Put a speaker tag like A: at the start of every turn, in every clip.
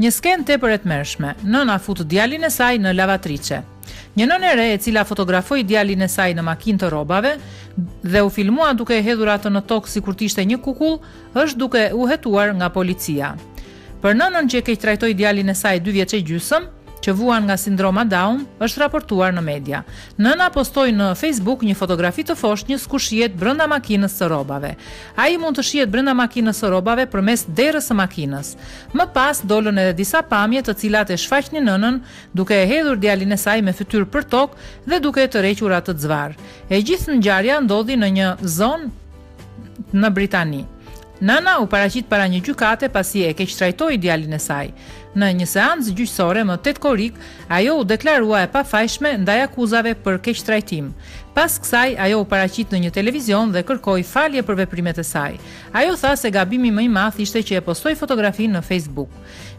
A: Një skenë tepër e tmerrshme. Nëna fut djalin e saj në lavatriçe. Një nënë e re e cila fotografoi djalin e saj në makinë të rrobave dhe u filmua duke e hedhur atë në tokë sikur të ishte një kukull, është duke u hetuar nga policia. Për nënën që e keq trajtoi djalin e saj 2 vjeç e gjysmë, që vuan nga sindroma Down, është raportuar në media. Nëna postoi në Facebook një fotografi të foshnjës ku shihet brenda makinës së rrobave. Ai mund të shihet brenda makinës së rrobave përmes derës së makinës. Më pas dolën edhe disa pamje të cilat e shfaqnin nënën duke e hedhur djalin e saj me fytyrë për tokë dhe duke e tërhequr atë zvarr. E gjithë ngjarja ndodhi në një zonë në Britani. Nëna u paraqit para një gjykate pasi e keq trajtoi djalin e saj. Në një seancë gjyqësore më 8 korrik, ajo u deklarua e pafajshme ndaj akuzave për keq trajtim. Pas kësaj, ajo u paraqit në një televizion dhe kërkoi falje për veprimet e saj. Ajo tha se gabimi më i madh ishte që e postoi fotografinë në Facebook.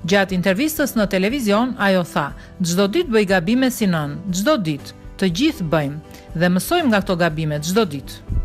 A: Gjatë intervistës në televizion, ajo tha: "Çdo ditë bëj gabime si nën, çdo ditë, të gjithë bëjmë dhe mësojmë nga këto gabime çdo ditë."